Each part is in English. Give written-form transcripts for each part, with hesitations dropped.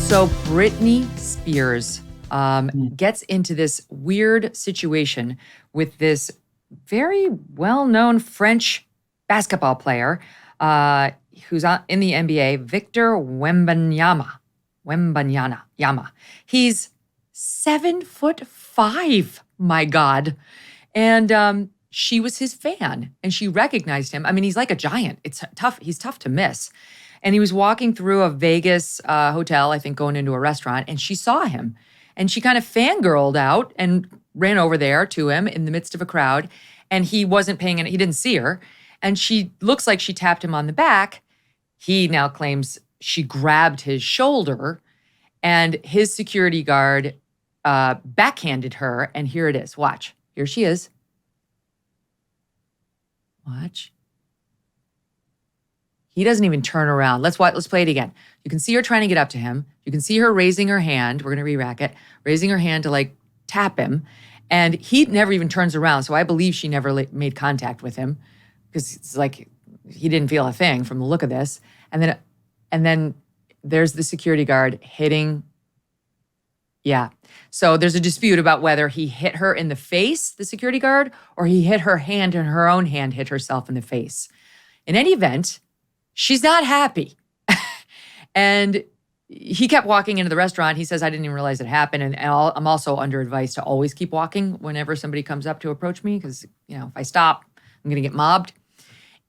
So Britney Spears gets into this weird situation with this very well-known French basketball player who's in the NBA, Victor Wembanyama. He's 7'5", my God. And she was his fan, and she recognized him. I mean, he's like a giant. It's tough. He's tough to miss. And he was walking through a Vegas hotel, I think going into a restaurant, and she saw him. And she kind of fangirled out and ran over there to him in the midst of a crowd. And he wasn't paying he didn't see her. And she looks like she tapped him on the back. He now claims she grabbed his shoulder, and his security guard backhanded her. And here it is. Watch. Here she is. Watch. He doesn't even turn around. Let's play it again. You can see her trying to get up to him. You can see her raising her hand. We're going to re-rack it. Raising her hand to like tap him. And he never even turns around. So I believe she never made contact with him because it's like he didn't feel a thing from the look of this. And then there's the security guard hitting. Yeah. So there's a dispute about whether he hit her in the face, the security guard, or he hit her hand and her own hand hit herself in the face. In any event, she's not happy. And he kept walking into the restaurant. He says, I didn't even realize it happened. And I'm also under advice to always keep walking whenever somebody comes up to approach me because, if I stop, I'm going to get mobbed.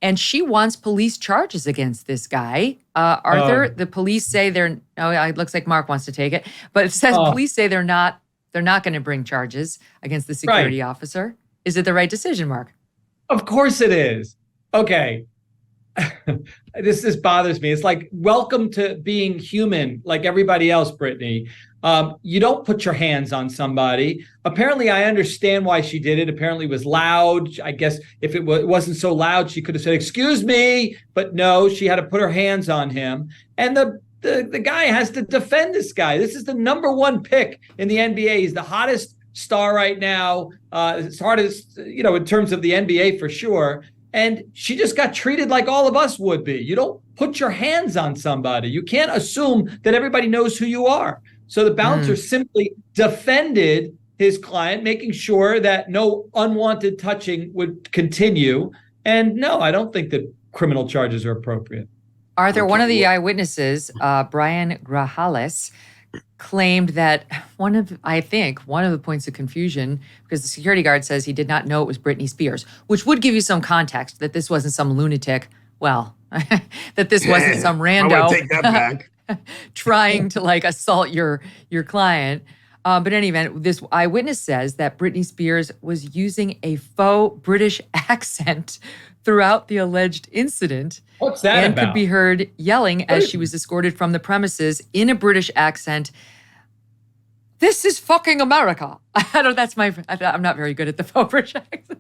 And she wants police charges against this guy. Arthur, the police say it looks like Mark wants to take it. But it says police say they're not going to bring charges against the security officer. Is it the right decision, Mark? Of course it is. Okay. This bothers me. It's like, welcome to being human like everybody else, Britney. You don't put your hands on somebody. Apparently, I understand why she did it. Apparently, it was loud. I guess if it wasn't so loud, she could have said, excuse me. But no, she had to put her hands on him. And the guy has to defend this guy. This is the number one pick in the NBA. He's the hottest star right now. As hard as, in terms of the NBA for sure. And she just got treated like all of us would be. You don't put your hands on somebody. You can't assume that everybody knows who you are. So the bouncer simply defended his client, making sure that no unwanted touching would continue. And no, I don't think that criminal charges are appropriate. Arthur, one of the eyewitnesses, Brian Grajales, claimed that one of the points of confusion, because the security guard says he did not know it was Britney Spears, which would give you some context that this wasn't some lunatic. Well, that this wasn't some rando. I want to take that back. Trying to assault your client. But in any event, this eyewitness says that Britney Spears was using a faux British accent throughout the alleged incident. What's that and about? Could be heard yelling as she was escorted from the premises in a British accent. This is fucking America. I'm not very good at the faux British accent.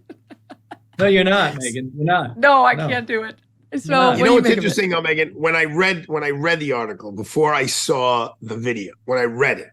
No, you're not, Megyn. You're not. No, I can't do it. So you know what's interesting though, Megyn? When I read the article before I saw the video, when I read it,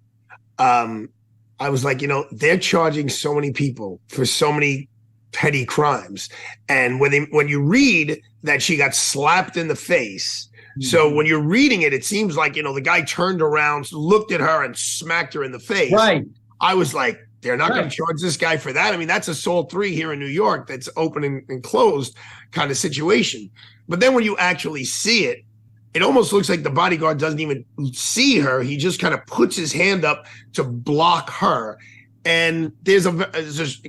I was like, they're charging so many people for so many petty crimes, and when you read that she got slapped in the face, so when you're reading it, it seems like the guy turned around, looked at her, and smacked her in the face. Right. I was like, they're not going to charge this guy for that. I mean, that's assault 3 here in New York. That's open and closed kind of situation. But then when you actually see it, it almost looks like the bodyguard doesn't even see her. He just kind of puts his hand up to block her. And there's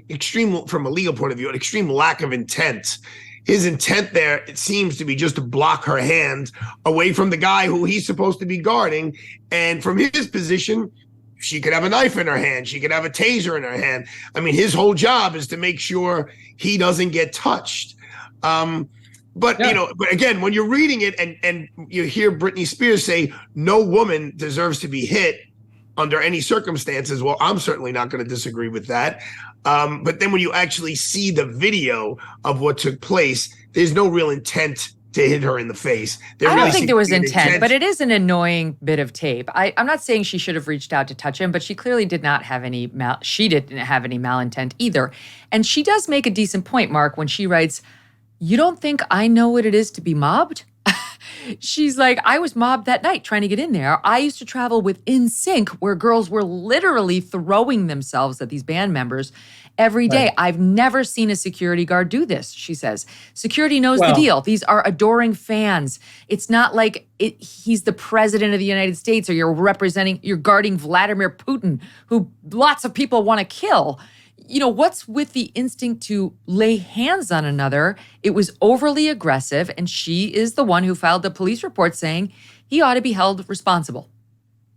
extreme, from a legal point of view, an extreme lack of intent. His intent there, it seems to be just to block her hand away from the guy who he's supposed to be guarding. And from his position, she could have a knife in her hand. She could have a taser in her hand. I mean, his whole job is to make sure he doesn't get touched. But again, when you're reading it and you hear Britney Spears say, no woman deserves to be hit under any circumstances, well, I'm certainly not going to disagree with that. But then when you actually see the video of what took place, there's no real intent to hit her in the face. I don't think there was intent, but it is an annoying bit of tape. I'm not saying she should have reached out to touch him, but she clearly did not have any malintent either. And she does make a decent point, Mark, when she writes, you don't think I know what it is to be mobbed? She's like, I was mobbed that night trying to get in there. I used to travel with NSYNC where girls were literally throwing themselves at these band members every day. Right. I've never seen a security guard do this, she says. Security knows the Well- deal. These are adoring fans. It's not like he's the president of the United States or you're guarding Vladimir Putin, who lots of people want to kill. You know, what's with the instinct to lay hands on another? It was overly aggressive, and she is the one who filed the police report saying he ought to be held responsible.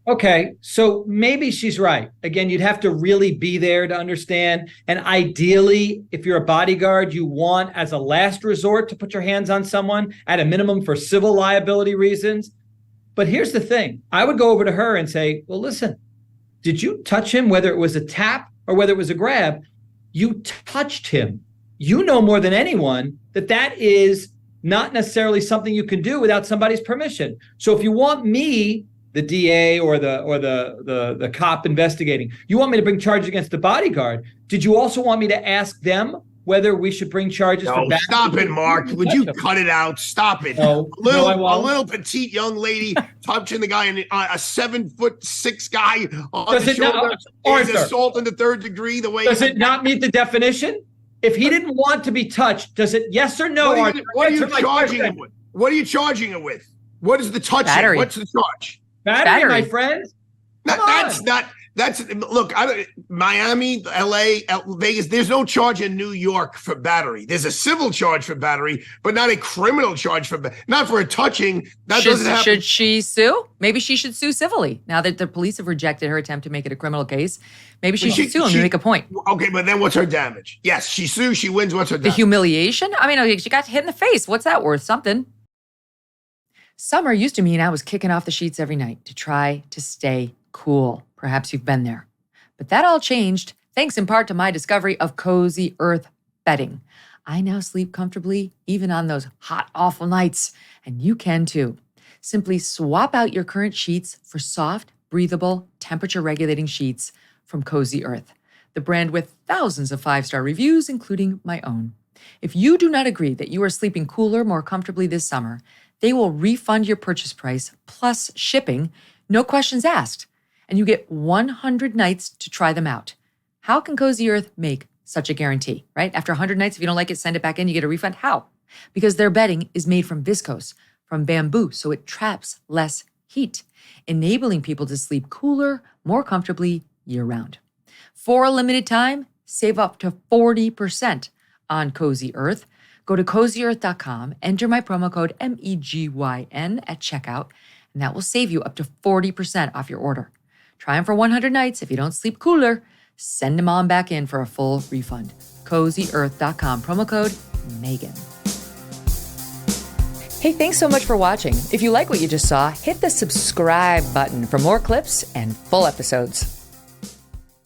Okay, so maybe she's right. Again, you'd have to really be there to understand. And ideally, if you're a bodyguard, you want, as a last resort, to put your hands on someone at a minimum for civil liability reasons. But here's the thing. I would go over to her and say, well, listen, did you touch him, whether it was a tap or whether it was a grab? You touched him. You know more than anyone that is not necessarily something you can do without somebody's permission. So if you want me, the DA or the cop investigating, you want me to bring charges against the bodyguard, did you also want me to ask them whether we should bring charges for battery? Stop it, Mark. Would you cut it out? Stop it. No, a little petite young lady touching the guy, and a 7'6" guy on the shoulder is assault in the third degree. Does it not meet the definition? If he didn't want to be touched, does it? Yes or no? What are you charging him with? What are you charging him with? What is the touching? Battery. What's the charge? Battery, my friend. Look, Miami, LA, Vegas, there's no charge in New York for battery. There's a civil charge for battery, but not a criminal charge not for a touching. That doesn't happen. Should she sue? Maybe she should sue civilly. Now that the police have rejected her attempt to make it a criminal case, maybe she should sue him to make a point. Okay, but then what's her damage? Yes, she sues, she wins. What's her damage? The humiliation? I mean, she got hit in the face. What's that worth? Something. Summer used to mean I was kicking off the sheets every night to try to stay cool. Perhaps you've been there. But that all changed, thanks in part to my discovery of Cozy Earth bedding. I now sleep comfortably, even on those hot, awful nights, and you can too. Simply swap out your current sheets for soft, breathable, temperature-regulating sheets from Cozy Earth, the brand with thousands of 5-star reviews, including my own. If you do not agree that you are sleeping cooler, more comfortably this summer, they will refund your purchase price plus shipping, no questions asked. And you get 100 nights to try them out. How can Cozy Earth make such a guarantee, right? After 100 nights, if you don't like it, send it back in, you get a refund. How? Because their bedding is made from viscose, from bamboo, so it traps less heat, enabling people to sleep cooler, more comfortably year-round. For a limited time, save up to 40% on Cozy Earth. Go to CozyEarth.com, enter my promo code MEGYN at checkout, and that will save you up to 40% off your order. Try them for 100 nights. If you don't sleep cooler, send them on back in for a full refund. CozyEarth.com, promo code Megyn. Hey, thanks so much for watching. If you like what you just saw, hit the subscribe button for more clips and full episodes.